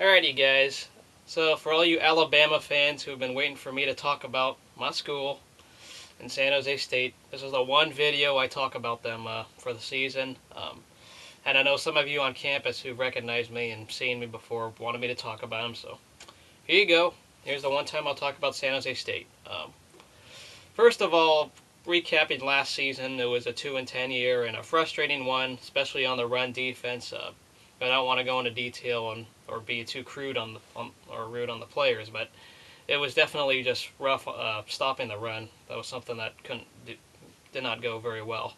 Alrighty guys, so for all you Alabama fans who've been waiting for me to talk about my school in San Jose State, this is the one video I talk about them for the season. And I know some of you on campus who've recognized me and seen me before wanted me to talk about them, so here you go. Here's the one time I'll talk about San Jose State. First of all, recapping last season, it was a 2-10 year and a frustrating one, especially on the run defense. I don't want to go into detail or be too crude or rude on the players, but it was definitely just rough stopping the run. That was something that did not go very well.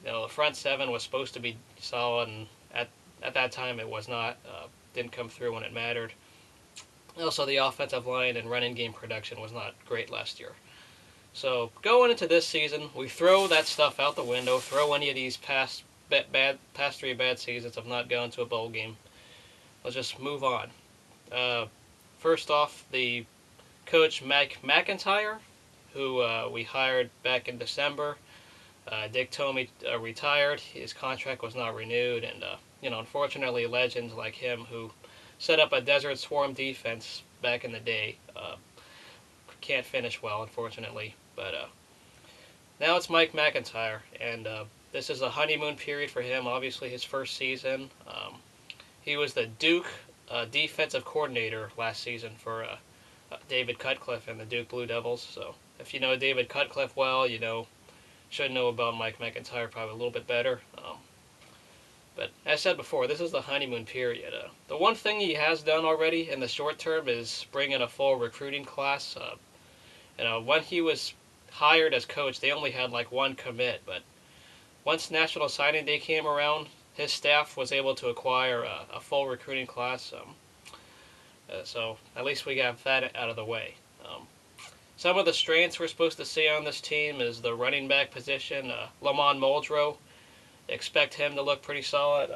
The front seven was supposed to be solid, and at that time it was not. Didn't come through when it mattered. Also, the offensive line and running game production was not great last year. So going into this season, we throw that stuff out the window. Throw any of these past 3 bad seasons of not going to a bowl game. Let's just move on. First off, the coach Mike McIntyre, who we hired back in December. Dick Tomey retired. His contract was not renewed, and unfortunately, legends like him who set up a Desert Swarm defense back in the day can't finish well, unfortunately. But now it's Mike McIntyre, and this is a honeymoon period for him. Obviously, his first season. He was the Duke defensive coordinator last season for David Cutcliffe and the Duke Blue Devils. So if you know David Cutcliffe well, should know about Mike McIntyre probably a little bit better. But as I said before, this is the honeymoon period. The one thing he has done already in the short term is bring in a full recruiting class. When he was hired as coach, they only had like one commit, but once National Signing Day came around, his staff was able to acquire a full recruiting class. So at least we got that out of the way. Some of the strengths we're supposed to see on this team is the running back position. Lamont Muldrow, expect him to look pretty solid.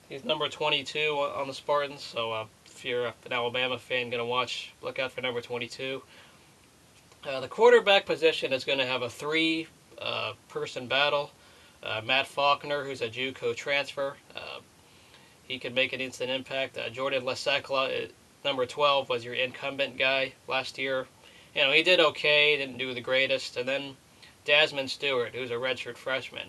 He's number 22 on the Spartans, so if you're an Alabama fan going to watch, look out for number 22. The quarterback position is going to have a 3-person battle. Matt Faulkner, who's a JUCO transfer, he could make an instant impact. Jordan Lasecla, number 12, was your incumbent guy last year. He did okay, didn't do the greatest. And then Desmond Stewart, who's a redshirt freshman.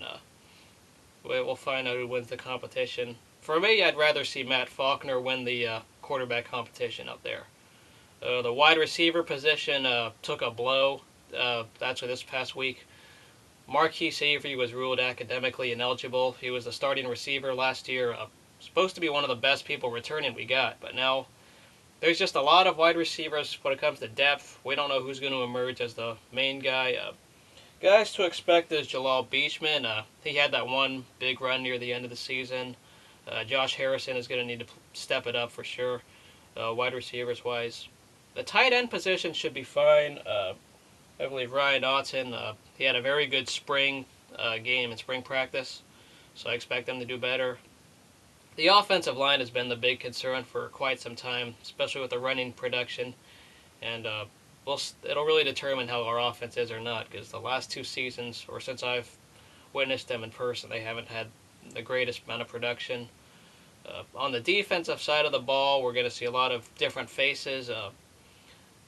We'll find out who wins the competition. For me, I'd rather see Matt Faulkner win the quarterback competition out there. The wide receiver position took a blow. Actually, this past week, Marquise Avery was ruled academically ineligible. He was the starting receiver last year. Supposed to be one of the best people returning we got, but now there's just a lot of wide receivers when it comes to depth. We don't know who's going to emerge as the main guy. Guys to expect is Jalal Beachman. He had that one big run near the end of the season. Josh Harrison is going to need to step it up for sure, wide receivers wise. The tight end position should be fine. I believe Ryan Autzen, he had a very good spring game in spring practice, so I expect him to do better. The offensive line has been the big concern for quite some time, especially with the running production, and it'll really determine how our offense is or not, because the last 2 seasons, or since I've witnessed them in person, they haven't had the greatest amount of production. On the defensive side of the ball, we're going to see a lot of different faces,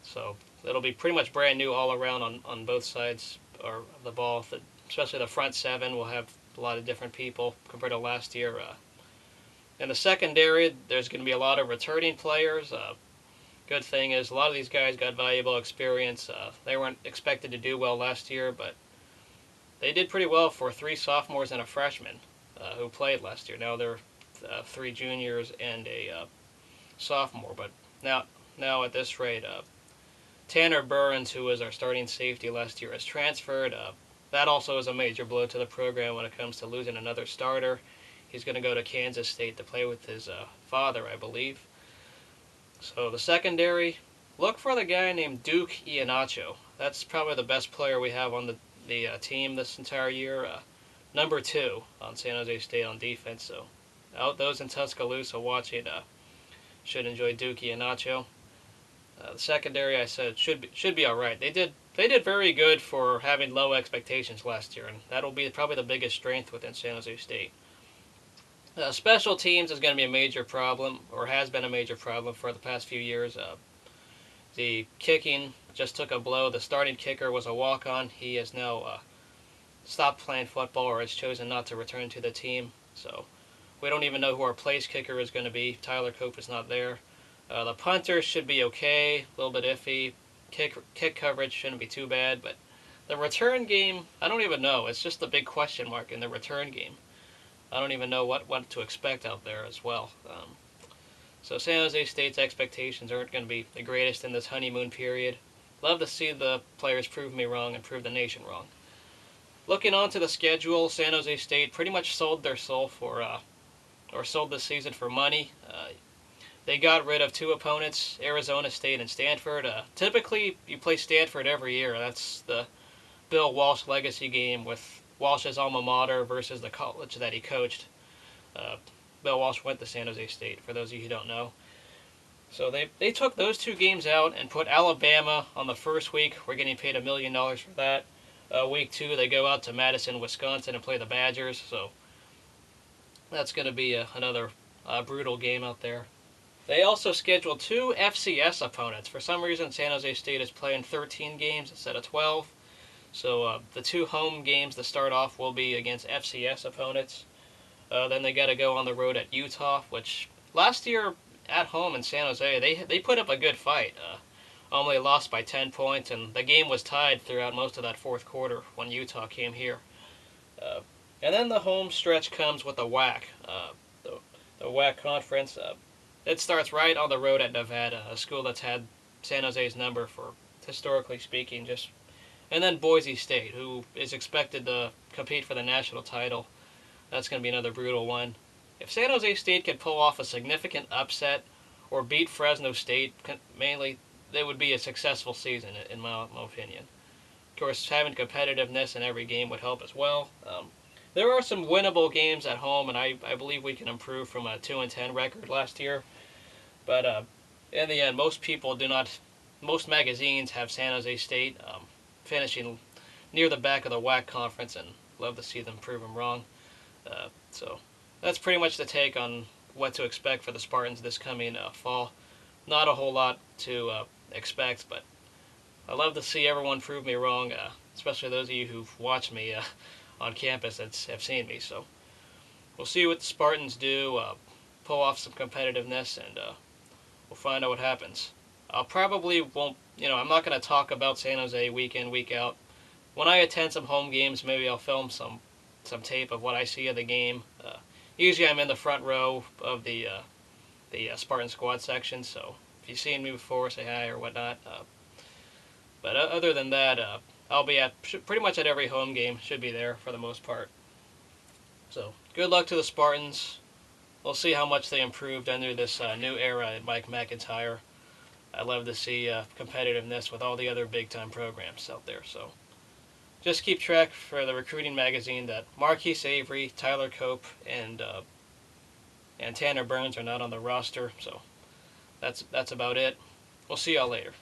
so it'll be pretty much brand new all around on both sides of the ball. Especially the front 7 will have a lot of different people compared to last year. In the secondary, there's going to be a lot of returning players. Good thing is a lot of these guys got valuable experience. They weren't expected to do well last year, but they did pretty well for 3 sophomores and a freshman who played last year. Now they're 3 juniors and a sophomore. But now at this rate, Tanner Burns, who was our starting safety last year, has transferred. That also is a major blow to the program when it comes to losing another starter. He's going to go to Kansas State to play with his father, I believe. So the secondary, look for the guy named Duke Ihenacho. That's probably the best player we have on the team this entire year. Number 2 on San Jose State on defense. So those in Tuscaloosa watching should enjoy Duke Ihenacho. The secondary, I said, should be all right. They did very good for having low expectations last year, and that'll be probably the biggest strength within San Jose State. Special teams is going to be a major problem, or has been a major problem for the past few years. The kicking just took a blow. The starting kicker was a walk-on. He has now stopped playing football or has chosen not to return to the team. So we don't even know who our place kicker is going to be. Tyler Cope is not there. The punter should be okay, a little bit iffy. Kick coverage shouldn't be too bad, but the return game, I don't even know. It's just a big question mark in the return game. I don't even know what to expect out there as well. So San Jose State's expectations aren't going to be the greatest in this honeymoon period. Love to see the players prove me wrong and prove the nation wrong. Looking on to the schedule, San Jose State pretty much sold their soul or sold the season for money. They got rid of two opponents, Arizona State and Stanford. Typically, you play Stanford every year. That's the Bill Walsh legacy game with Walsh's alma mater versus the college that he coached. Bill Walsh went to San Jose State, for those of you who don't know. So they took those two games out and put Alabama on the first week. We're getting paid $1 million for that. Week 2, they go out to Madison, Wisconsin and play the Badgers. So that's going to be another brutal game out there. They also scheduled 2 FCS opponents. For some reason, San Jose State is playing 13 games instead of 12. So the 2 home games to start off will be against FCS opponents. Then they got to go on the road at Utah, which last year at home in San Jose, they put up a good fight. Only lost by 10 points, and the game was tied throughout most of that fourth quarter when Utah came here. And then the home stretch comes with the WAC, the WAC conference. It starts right on the road at Nevada, a school that's had San Jose's number for, historically speaking, and then Boise State, who is expected to compete for the national title. That's going to be another brutal one. If San Jose State could pull off a significant upset or beat Fresno State, mainly, they would be a successful season, in my opinion. Of course, having competitiveness in every game would help as well. There are some winnable games at home, and I believe we can improve from a 2-10 record last year. But in the end, most magazines have San Jose State finishing near the back of the WAC conference, and love to see them prove them wrong. So that's pretty much the take on what to expect for the Spartans this coming fall. Not a whole lot to expect, but I love to see everyone prove me wrong, especially those of you who've watched me on campus and have seen me. So we'll see what the Spartans do, pull off some competitiveness, and we'll find out what happens. I'll probably won't, I'm not going to talk about San Jose week in, week out. When I attend some home games, maybe I'll film some tape of what I see of the game. Usually I'm in the front row of the Spartan squad section, so if you've seen me before, say hi or whatnot. But other than that, I'll be at pretty much at every home game. Should be there for the most part. So good luck to the Spartans. We'll see how much they improved under this new era at Mike McIntyre. I love to see competitiveness with all the other big-time programs out there. So just keep track for the recruiting magazine that Marquise Avery, Tyler Cope, and Tanner Burns are not on the roster. So that's about it. We'll see y'all later.